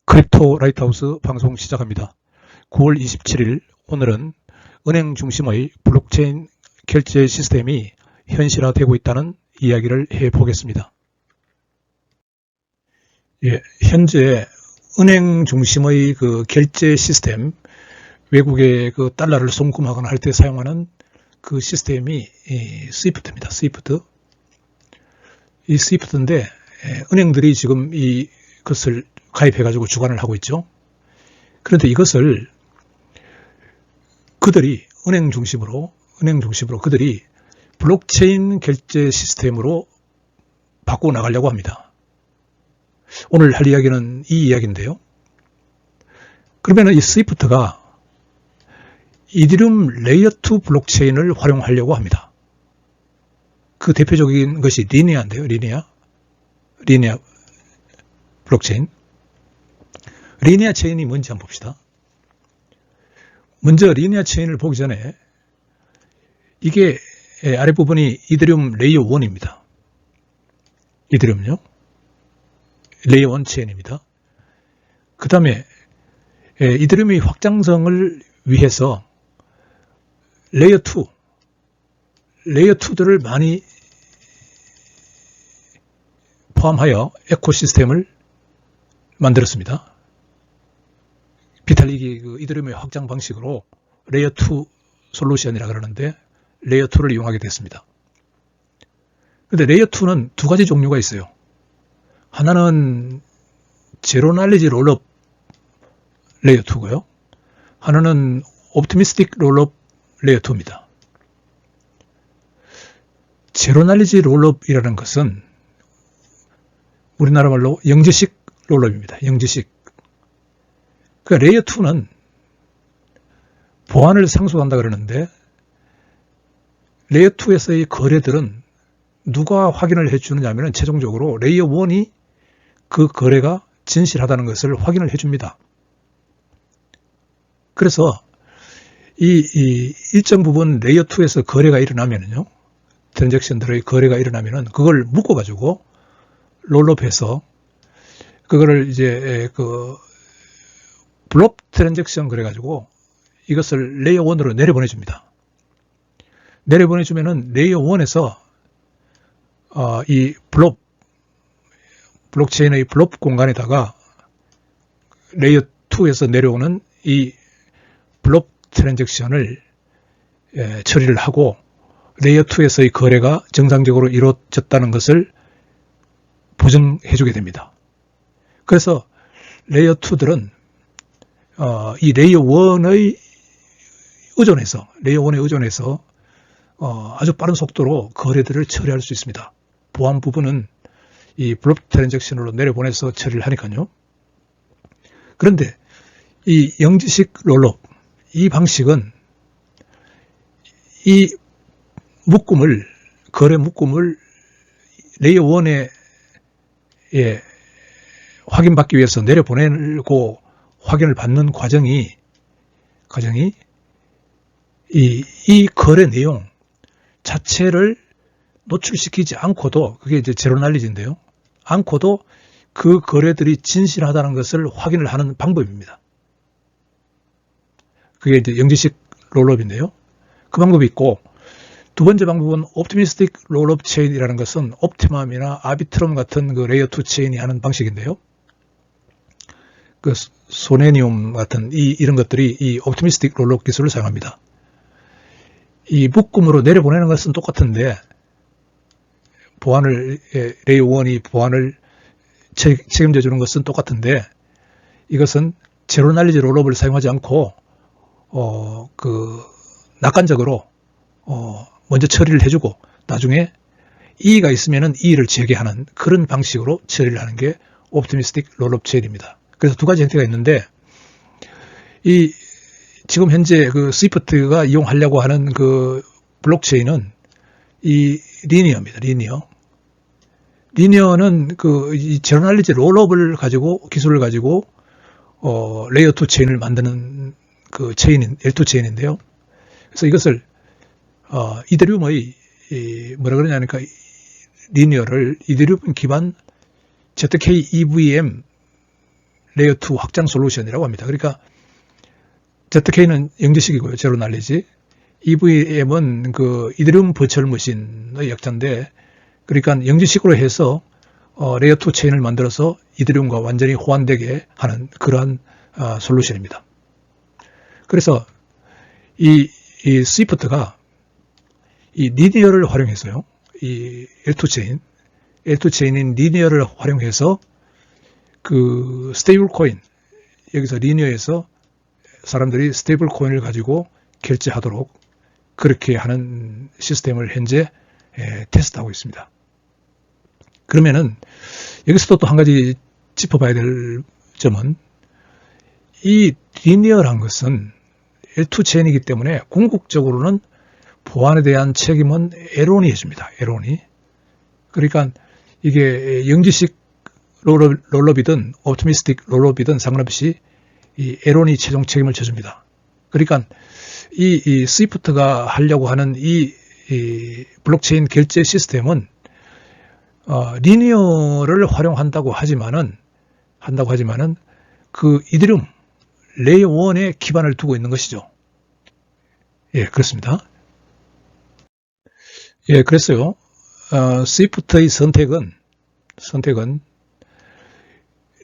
크립토 라이트하우스 방송 시작합니다. 9월 27일 오늘은 은행 중심의 블록체인 결제 시스템이 현실화되고 있다는 이야기를 해보겠습니다. 현재 은행 중심의 그 결제 시스템, 외국의 그 달러를 송금하거나 할 때 사용하는 그 시스템이 스위프트입니다. 스위프트. 이 스위프트인데 은행들이 지금 이것을 가입해가지고 주관을 하고 있죠. 그런데 이것을 그들이 은행 중심으로 그들이 블록체인 결제 시스템으로 바꾸어 나가려고 합니다. 오늘 할 이야기는 이 이야기인데요. 그러면 이 스위프트가 이더리움 레이어 2 블록체인을 활용하려고 합니다. 그 대표적인 것이 리니아인데요. 리니아 블록체인. 리니아 체인이 뭔지 한번 봅시다. 먼저 리니아 체인을 보기 전에 이게 아랫부분이 이더리움 레이어 1입니다. 이더리움요. 레이어 1 체인입니다. 그 다음에 이더리움의 확장성을 위해서 레이어 2들을 많이 포함하여 에코시스템을 만들었습니다. 비탈릭이 그 이더리움의 확장 방식으로 레이어 2 솔루션이라 그러는데 레이어 2를 이용하게 됐습니다. 그런데 레이어 2는 두 가지 종류가 있어요. 하나는 제로 날리지 롤업 레이어 2고요. 하나는 옵티미스틱 롤업 레이어 2입니다. 제로 날리지 롤업이라는 것은 우리나라 말로 영지식 롤업입니다. 영지식. 그러니까 레이어 2는 보안을 상속한다 그러는데 레이어 2에서의 거래들은 누가 확인을 해주느냐면 최종적으로 레이어 1이 그 거래가 진실하다는 것을 확인을 해줍니다. 그래서 이 일정 부분 레이어 2에서 거래가 일어나면요, 트랜잭션들의 거래가 일어나면은 그걸 묶어가지고 롤업해서 그거를 이제 그 블록 트랜잭션 그래가지고 이것을 레이어 1으로 내려보내줍니다. 내려보내주면은 레이어 1에서 이 블록체인의 블록 공간에다가 레이어 2에서 내려오는 이 블록 트랜잭션을 처리를 하고 레이어 2에서의 거래가 정상적으로 이루어졌다는 것을 보증해주게 됩니다. 그래서 레이어 2들은 이 레이어 1에 의존해서 아주 빠른 속도로 거래들을 처리할 수 있습니다. 보안 부분은 이 블록 트랜잭션으로 내려보내서 처리를 하니까요. 그런데 이 영지식 롤업, 이 방식은 이 거래 묶음을 레이어 1에 확인받기 위해서 내려보내고 확인을 받는 과정이 이 거래 내용 자체를 노출시키지 않고도, 그게 이제 제로 날리지인데요. 않고도 그 거래들이 진실하다는 것을 확인을 하는 방법입니다. 그게 이제 영지식 롤업인데요. 그 방법이 있고, 두 번째 방법은 옵티미스틱 롤업 체인이라는 것은 옵티멈이나 아비트럼 같은 그 레이어 2 체인이 하는 방식인데요. 그 소네니움 같은 이런 것들이 이 옵티미스틱 롤업 기술을 사용합니다. 이 묶음으로 내려보내는 것은 똑같은데 레이어 1이 보안을 책임져 주는 것은 똑같은데 이것은 제로 날리지 롤업을 사용하지 않고 낙관적으로 먼저 처리를 해주고 나중에 이의가 있으면은 이의를 제기하는 그런 방식으로 처리를 하는 게 옵티미스틱 롤업 체인입니다. 그래서 두 가지 형태가 있는데 지금 현재 그 스위프트가 이용하려고 하는 그 블록체인은 이 리니어입니다. 리니어는 이 제로 날리지 롤업을 가지고 기술을 가지고 레이어 2 체인을 만드는 그 L2 체인인데요. 그래서 이것을 이더리움의 뭐라 그러냐니까 리니어를 이더리움 기반 ZK EVM 레이어 2 확장 솔루션이라고 합니다. 그러니까 ZK는 영지식이고요. 제로 날리지. EVM은 그 이더리움 버추얼 머신의 약자인데, 그러니까 영지식으로 해서 레이어 2 체인을 만들어서 이더리움과 완전히 호환되게 하는 그러한 솔루션입니다. 그래서 이 스위프트가 이 리니어를 활용해서요. 이 L2 체인인 리니어를 활용해서 그 스테이블 코인, 여기서 리니어에서 사람들이 스테이블 코인을 가지고 결제하도록 그렇게 하는 시스템을 현재 테스트하고 있습니다. 그러면은 여기서도 또 한 가지 짚어봐야 될 점은, 이 리니어란 것은 L2 체인이기 때문에 궁극적으로는 보안에 대한 책임은 에론이 해줍니다. 에론이. 그러니까 이게 영지식 롤업이든 옵티미스틱 롤업이든 상관없이 이 에론이 최종 책임을 져줍니다. 그러니까 이 스위프트가 하려고 하는 이 블록체인 결제 시스템은 리니어를 활용한다고 하지만은 그 이더리움 레이어 1에 기반을 두고 있는 것이죠. 예, 그렇습니다. 예, 그랬어요. 스위프트의 선택은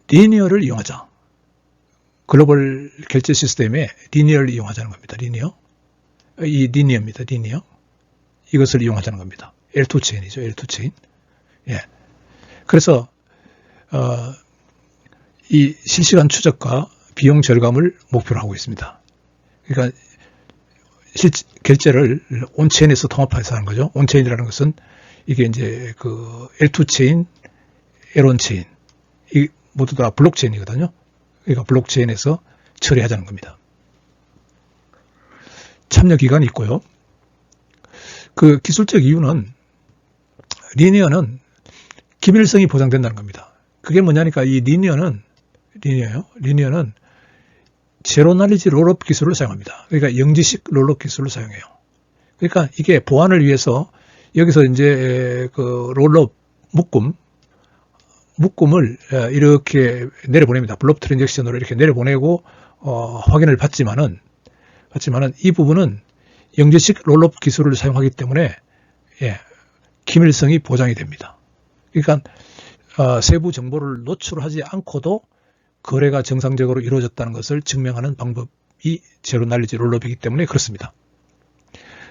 리니어를 이용하자. 글로벌 결제 시스템에 리니어를 이용하자는 겁니다. 리니어입니다. 리니어. 이것을 이용하자는 겁니다. L2 체인이죠. L2 체인. 예. 그래서 이 실시간 추적과 비용 절감을 목표로 하고 있습니다. 그러니까 결제를 온체인에서 통합해서 하는 거죠. 온체인이라는 것은 이게 이제 그 L2 체인, L1 체인, 이 모두 다 블록체인이거든요. 그러니까 블록체인에서 처리하자는 겁니다. 참여 기간이 있고요. 그 기술적 이유는 리니어는 기밀성이 보장된다는 겁니다. 그게 뭐냐니까 이 리니어는 제로 날리지 롤업 기술을 사용합니다. 그러니까 영지식 롤업 기술을 사용해요. 그러니까 이게 보안을 위해서 여기서 이제 그 롤업 묶음을 이렇게 내려보냅니다. 블록 트랜잭션으로 이렇게 내려보내고 확인을 받지만은 이 부분은 영지식 롤업 기술을 사용하기 때문에 기밀성이 보장이 됩니다. 그러니까 세부 정보를 노출하지 않고도 거래가 정상적으로 이루어졌다는 것을 증명하는 방법이 제로 날리지 롤업이기 때문에 그렇습니다.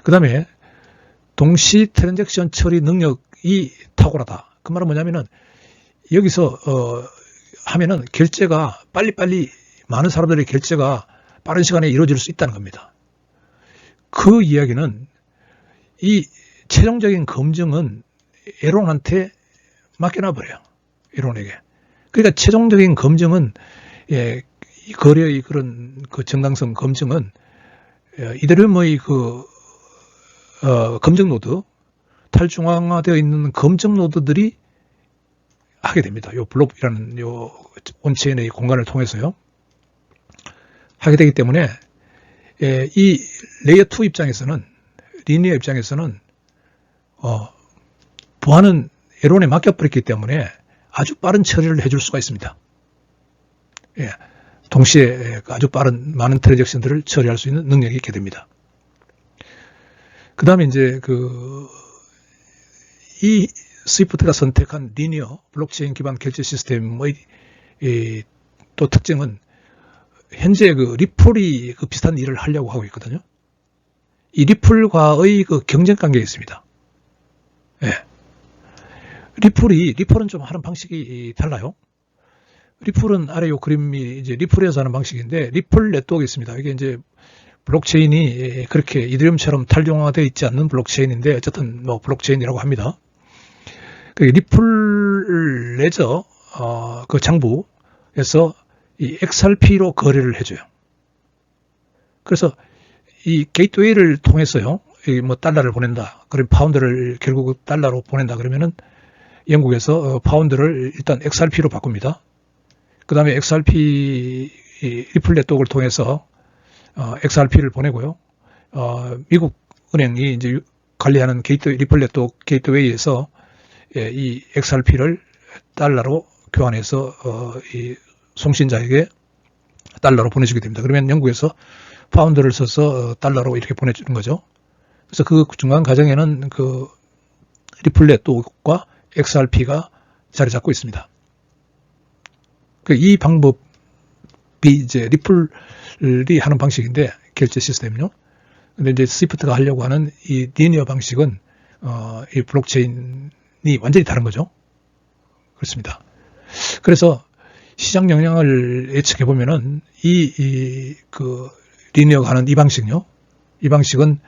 그 다음에 동시 트랜잭션 처리 능력이 탁월하다. 그 말은 뭐냐면은 여기서 하면은 결제가 빨리빨리 많은 사람들의 결제가 빠른 시간에 이루어질 수 있다는 겁니다. 그 이야기는 이 최종적인 검증은 에론한테 맡겨놔버려요. 에론에게. 그러니까 최종적인 검증은 거래의 그런 그 정당성 검증은 이더리움의 그 검증 노드, 탈중앙화되어 있는 검증 노드들이 하게 됩니다. 요 블록이라는 요 온체인의 공간을 통해서요. 하게 되기 때문에 이 레이어 2 입장에서는, 리니어 입장에서는 보안은 에론에 맡겨버렸기 때문에 아주 빠른 처리를 해줄 수가 있습니다. 동시에 아주 빠른 많은 트랜잭션들을 처리할 수 있는 능력이 있게 됩니다. 그 다음에 이제 이 스위프트가 선택한 리니어 블록체인 기반 결제 시스템의 또 특징은 현재 그 리플이 그 비슷한 일을 하려고 하고 있거든요. 이 리플과의 그 경쟁 관계에 있습니다. 리플은 좀 하는 방식이 달라요. 리플은 아래 요 그림이 이제 리플에서 하는 방식인데, 리플 네트워크가 있습니다. 이게 이제 블록체인이 그렇게 이더리움처럼 탈중앙화되어 있지 않는 블록체인인데, 어쨌든 뭐 블록체인이라고 합니다. 그 리플 레저 그 장부에서 이 XRP로 거래를 해줘요. 그래서 이 게이트웨이를 통해서요, 뭐 달러를 보낸다. 그럼 파운드를 결국 달러로 보낸다. 그러면은 영국에서 파운드를 일단 XRP로 바꿉니다. 그 다음에 XRP 리플 네트워크를 통해서 XRP를 보내고요. 미국 은행이 이제 관리하는 리플 네트워크 게이트웨이에서 이 XRP를 달러로 교환해서 이 송신자에게 달러로 보내주게 됩니다. 그러면 영국에서 파운드를 써서 달러로 이렇게 보내주는 거죠. 그래서 그 중간 과정에는 그 리플 네트워크와 XRP가 자리 잡고 있습니다. 이 방법이 이제 리플이 하는 방식인데, 결제 시스템은요. 근데 이제 스위프트가 하려고 하는 이 리니어 방식은 이 블록체인이 완전히 다른 거죠. 그렇습니다. 그래서 시장 영향을 예측해 보면은 그 리니어가 하는 이 방식요. 이 방식은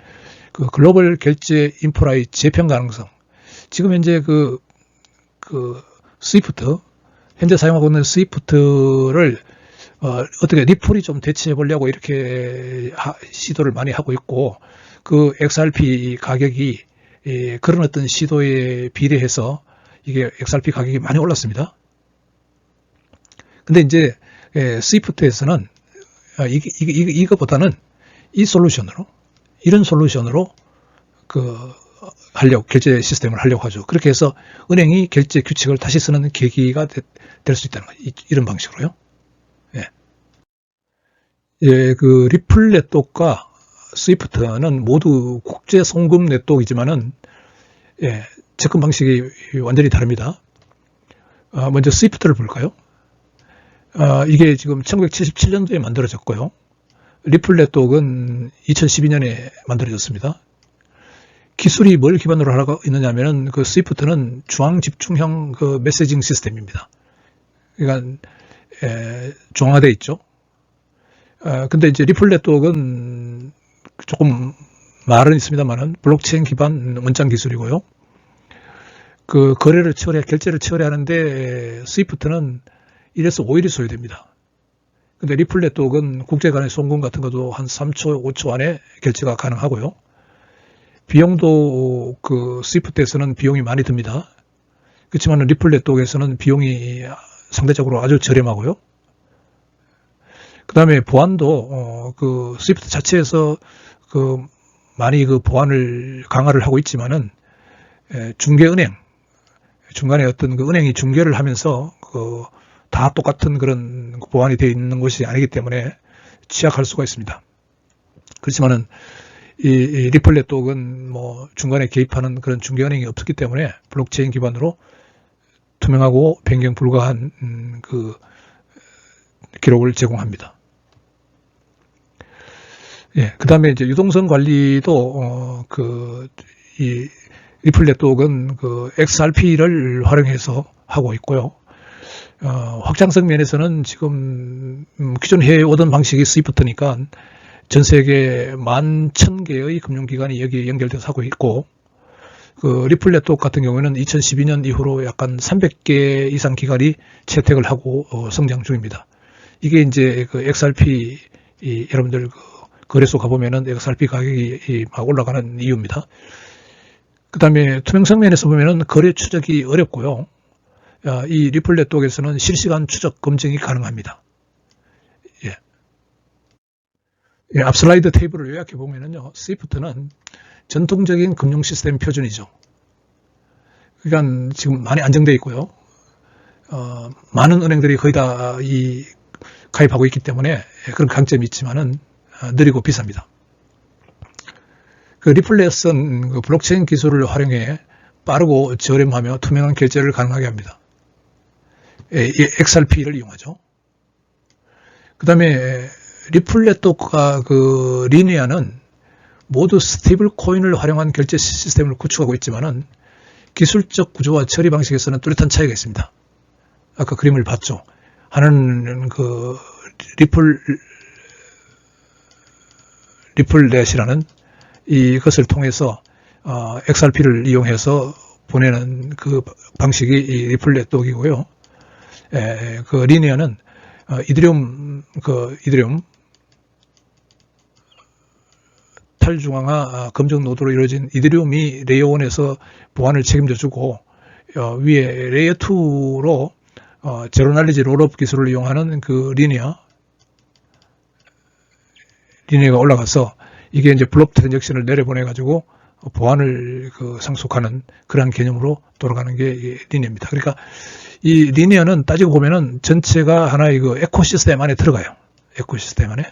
그 글로벌 결제 인프라의 재편 가능성. 지금 현재 그 스위프트, 현재 사용하고 있는 스위프트를 어떻게 리플이 좀 대체해 보려고 이렇게 시도를 많이 하고 있고, 그 XRP 가격이 그런 어떤 시도에 비례해서 이게 XRP 가격이 많이 올랐습니다. 근데 이제 스위프트에서는 이거보다는 이런 솔루션으로 결제 시스템을 하려고 하죠. 그렇게 해서 은행이 결제 규칙을 다시 쓰는 계기가 될 수 있다는 거예요. 이런 방식으로요. 그 리플 네트워크와 스위프트는 모두 국제 송금 네트워크이지만은, 접근 방식이 완전히 다릅니다. 먼저 스위프트를 볼까요? 이게 지금 1977년도에 만들어졌고요. 리플 네트워크는 2012년에 만들어졌습니다. 기술이 뭘 기반으로 하고 있느냐 하면은, 그 스위프트는 중앙 집중형 그 메시징 시스템입니다. 그러니까 중앙화되어 있죠. 근데 이제 리플 네트워크는 조금 말은 있습니다만은 블록체인 기반 원장 기술이고요. 그 결제를 처리하는데 스위프트는 1에서 5일이 소요됩니다. 근데 리플 네트워크는 국제 간의 송금 같은 것도 한 3초, 5초 안에 결제가 가능하고요. 비용도 그 스위프트에서는 비용이 많이 듭니다. 그렇지만 리플 네트워크에서는 비용이 상대적으로 아주 저렴하고요. 그 다음에 보안도 그 스위프트 자체에서 그 많이 그 보안을 강화를 하고 있지만은, 중간에 어떤 그 은행이 중개를 하면서 다 똑같은 그런 보안이 되어 있는 것이 아니기 때문에 취약할 수가 있습니다. 그렇지만은 이 리플 네트워크는 뭐 중간에 개입하는 그런 중개은행이 없었기 때문에 블록체인 기반으로 투명하고 변경 불가한 그 기록을 제공합니다. 그 다음에 이제 유동성 관리도 이 리플 네트워크는 그 XRP를 활용해서 하고 있고요. 확장성 면에서는 지금 기존 해오던 방식이 스위프트니까 전 세계 11,000개의 금융기관이 여기에 연결돼서 하고 있고, 그 리플 네트워크 같은 경우에는 2012년 이후로 약간 300개 이상 기관이 채택을 하고 성장 중입니다. 이게 이제 그 XRP 여러분들 거래소 가보면은 XRP 가격이 막 올라가는 이유입니다. 그 다음에 투명성 면에서 보면은 거래 추적이 어렵고요. 이 리플 네트워크에서는 실시간 추적 검증이 가능합니다. 앞 슬라이드 테이블을 요약해 보면은요, 스위프트는 전통적인 금융 시스템 표준이죠. 그러니까 지금 많이 안정되어 있고요. 많은 은행들이 거의 다 가입하고 있기 때문에 그런 강점이 있지만은 느리고 비쌉니다. 그 리플렛은 그 블록체인 기술을 활용해 빠르고 저렴하며 투명한 결제를 가능하게 합니다. XRP를 이용하죠. 그 다음에 리플 네트워크가 그 리니아는 모두 스테이블 코인을 활용한 결제 시스템을 구축하고 있지만은 기술적 구조와 처리 방식에서는 뚜렷한 차이가 있습니다. 아까 그림을 봤죠. 하나는 그 리플렛이라는 이것을 통해서 XRP를 이용해서 보내는 그 방식이 이 리플 네트워크이고요. 그 리니아는 이더리움 탈중앙화 검증 노드로 이루어진 이더리움이 레이어 1에서 보안을 책임져주고, 위에 레이어 2로 제로 날리지 롤업 기술을 이용하는 그 리니아가 올라가서 이게 이제 블록 트랜잭션을 내려보내 가지고 보안을 상속하는 그러한 개념으로 돌아가는 게 리니어입니다. 그러니까 이 리니어는 따지고 보면은 전체가 하나의 에코시스템 안에 들어가요. 에코시스템 안에.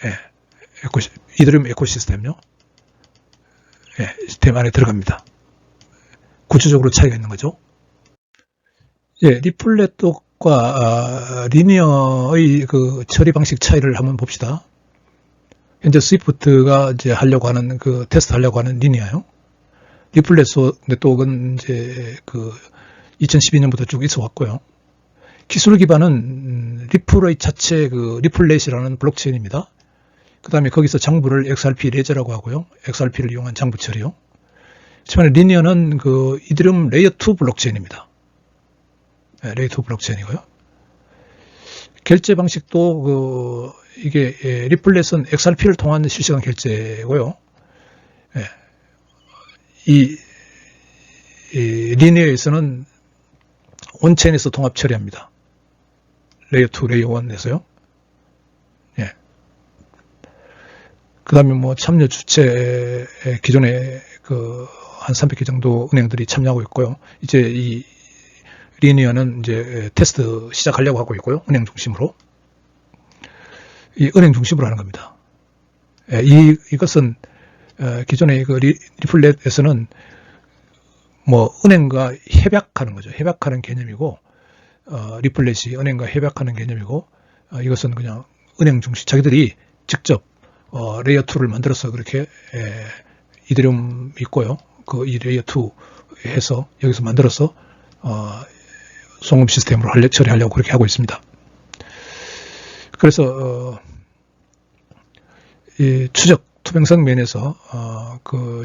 예, 이더리움 에코시스템요. 예, 시스템 안에 들어갑니다. 구조적으로 차이가 있는 거죠. 예, 리플 네트워크와 리니어의 처리 방식 차이를 한번 봅시다. 현재 스위프트가 이제 테스트 하려고 하는 리니어요. 리플 네트워크는 이제 2012년부터 쭉 있어 왔고요. 기술 기반은 리플의 자체 리플렛이라는 블록체인입니다. 그 다음에 거기서 장부를 XRP 레저라고 하고요. XRP를 이용한 장부 처리요. 하지만 리니어는 이더리움 레이어 2 블록체인입니다. 네, 레이어 2 블록체인이고요. 결제 방식도 이게 리플렛은 XRP를 통한 실시간 결제고요. 예, 이 리니어에서는 온체인에서 통합 처리합니다. 레이어 2, 레이어 1에서요. 예. 그 다음에 참여 주체 기존에 한 300개 정도 은행들이 참여하고 있고요. 이제 이 리니어는 이제 테스트 시작하려고 하고 있고요. 은행 중심으로. 이 은행 중심으로 하는 겁니다. 예, 이것은 기존의 리플렛에서는 은행과 협약하는 거죠. 협약하는 개념이고, 리플렛이 은행과 협약하는 개념이고, 이것은 그냥 은행 중심, 자기들이 직접 레이어 2를 만들어서 그렇게 이더리움 있고요. 이 레이어 2 해서 여기서 만들어서 송금 시스템으로 처리하려고 그렇게 하고 있습니다. 그래서 이 추적 투명성 면에서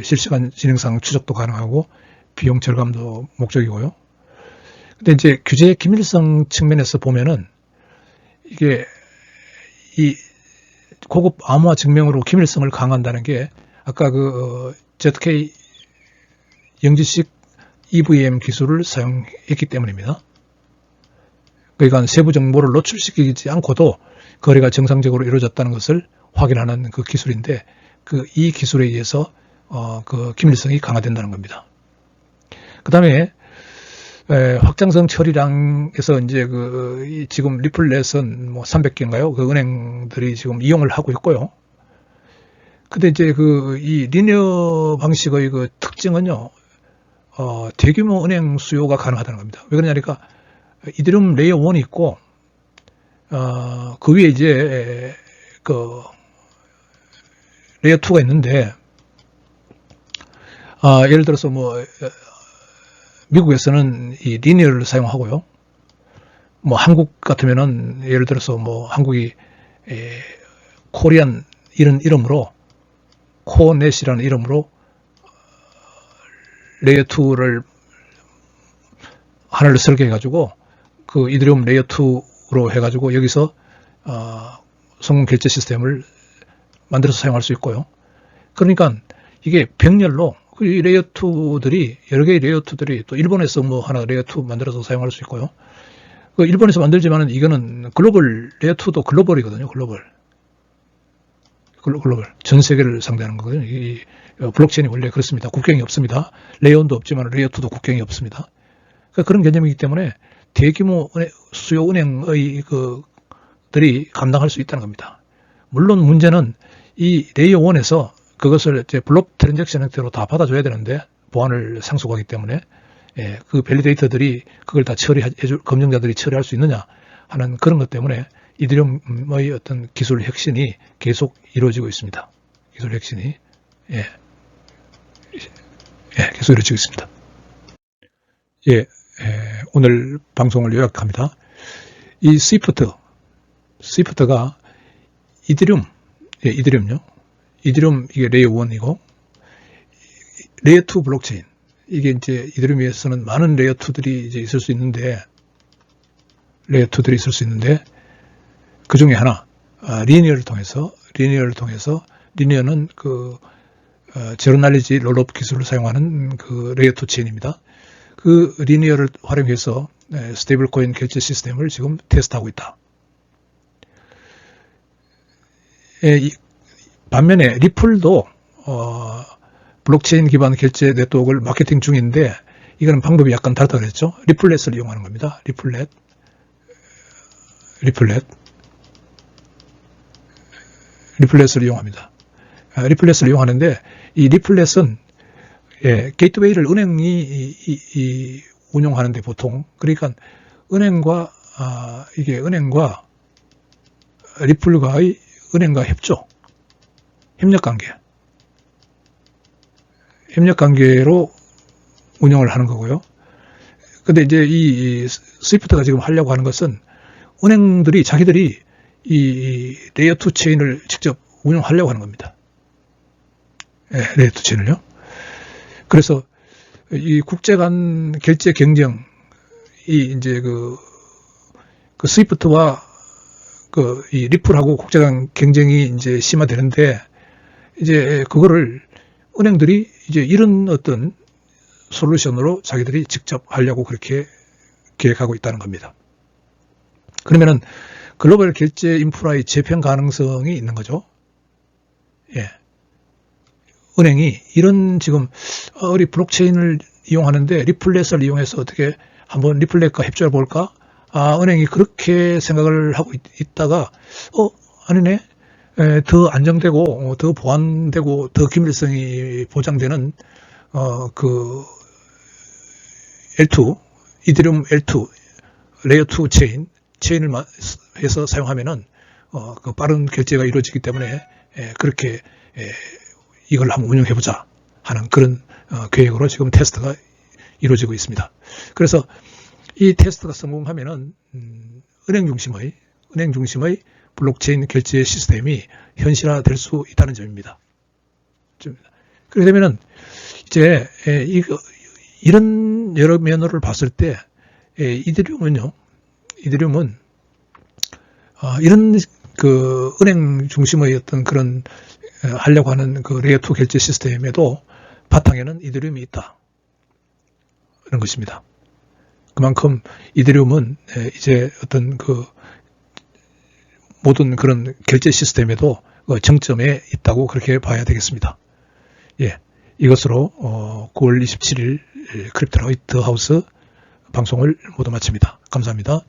실시간 진행상 추적도 가능하고 비용 절감도 목적이고요. 근데 이제 규제의 기밀성 측면에서 보면은 이게 이 고급 암호화 증명으로 기밀성을 강화한다는 게 아까 ZK 영지식 EVM 기술을 사용했기 때문입니다. 그러니까 세부 정보를 노출시키지 않고도 거래가 정상적으로 이루어졌다는 것을 확인하는 기술인데 이 기술에 의해서 기밀성이 강화된다는 겁니다. 그 다음에 확장성 처리량에서 이제 지금 리플렛은 300개인가요? 은행들이 지금 이용을 하고 있고요. 근데 이제 이 리니어 방식의 특징은요, 대규모 은행 수요가 가능하다는 겁니다. 왜 그러냐니까 이더리움 레이어 1이 있고, 그 위에 이제 레이어 2가 있는데, 예를 들어서 미국에서는 이 리니어를 사용하고요. 한국 같으면은 예를 들어서 한국이 코리안 이런 이름으로 코넷이라는 이름으로 레이어 2를 하나를 설계해가지고 이더리움 레이어 2로 해가지고 여기서 송금 결제 시스템을 만들어서 사용할 수 있고요. 그러니까 이게 병렬로 이 레이어 2들이 여러 개의 레이어 2들이 또 일본에서 하나 레이어 2 만들어서 사용할 수 있고요. 일본에서 만들지만은 이거는 글로벌 레이어 2도 글로벌이거든요. 글로벌. 전 세계를 상대하는 거거든요. 이 블록체인이 원래 그렇습니다. 국경이 없습니다. 레이어 1도 없지만 레이어 2도 국경이 없습니다. 그런 개념이기 때문에 대규모 수요 은행의 들이 감당할 수 있다는 겁니다. 물론 문제는 이 레이어 1에서 그것을 이제 블록 트랜잭션 형태로 다 받아줘야 되는데 보안을 상속하기 때문에 밸리데이터들이 그걸 다 검증자들이 처리할 수 있느냐 하는 그런 것 때문에 이더리움의 어떤 기술 혁신이 계속 이루어지고 있습니다. 기술 혁신이 계속 이루어지고 있습니다. 오늘 방송을 요약합니다. 이 스위프트가 이더리움요. 이더리움 이게 레이어 1이고 레이어 2 블록체인 이게 이제 이더리움에서는 많은 레이어 2들이 이제 있을 수 있는데 그 중에 하나 리니어를 통해서 리니어는 제로 날리지 롤업 기술을 사용하는 레이어 2 체인입니다. 리니어를 활용해서 스테이블 코인 결제 시스템을 지금 테스트하고 있다. 반면에 리플도 블록체인 기반 결제 네트워크를 마케팅 중인데 이거는 방법이 약간 다르다고 그랬죠. 리플렛을 이용하는 겁니다. 리플렛을 이용합니다. 리플렛을 이용하는데 이 리플렛은 게이트웨이를 은행이 운영하는데 보통 그러니까 은행과 리플과의 은행과 협력관계로 운영을 하는 거고요. 근데 이제 이 스위프트가 지금 하려고 하는 것은 은행들이 자기들이 이 레이어 2 체인을 직접 운영하려고 하는 겁니다. 레이어 2 체인을요. 그래서 이 국제 간 결제 경쟁이 이제 그 스위프트와 이 리플하고 국제 간 경쟁이 이제 심화되는데 이제 그거를 은행들이 이제 이런 어떤 솔루션으로 자기들이 직접 하려고 그렇게 계획하고 있다는 겁니다. 그러면은 글로벌 결제 인프라의 재편 가능성이 있는 거죠. 은행이 이런 지금 우리 블록체인을 이용하는데 리플렛을 이용해서 어떻게 한번 리플렛과 협조해 볼까? 은행이 그렇게 생각을 하고 있다가 아니네. 더 안정되고 더 보안되고 더 기밀성이 보장되는 L2 이더리움 L2 레이어 2 체인을 해서 사용하면은 빠른 결제가 이루어지기 때문에 그렇게 이걸 한번 운영해보자 하는 그런 계획으로 지금 테스트가 이루어지고 있습니다. 그래서 이 테스트가 성공하면은 은행 중심의 블록체인 결제 시스템이 현실화될 수 있다는 점입니다. 그렇게 되면은 이제 이런 여러 면으로 봤을 때 이더리움은 이런 은행 중심의 어떤 그런 하려고 하는 레이어 2 결제 시스템에도 바탕에는 이더리움이 있다. 이런 것입니다. 그만큼 이더리움은 이제 어떤 모든 그런 결제 시스템에도 정점에 있다고 그렇게 봐야 되겠습니다. 이것으로 9월 27일 크립토라이트 하우스 방송을 모두 마칩니다. 감사합니다.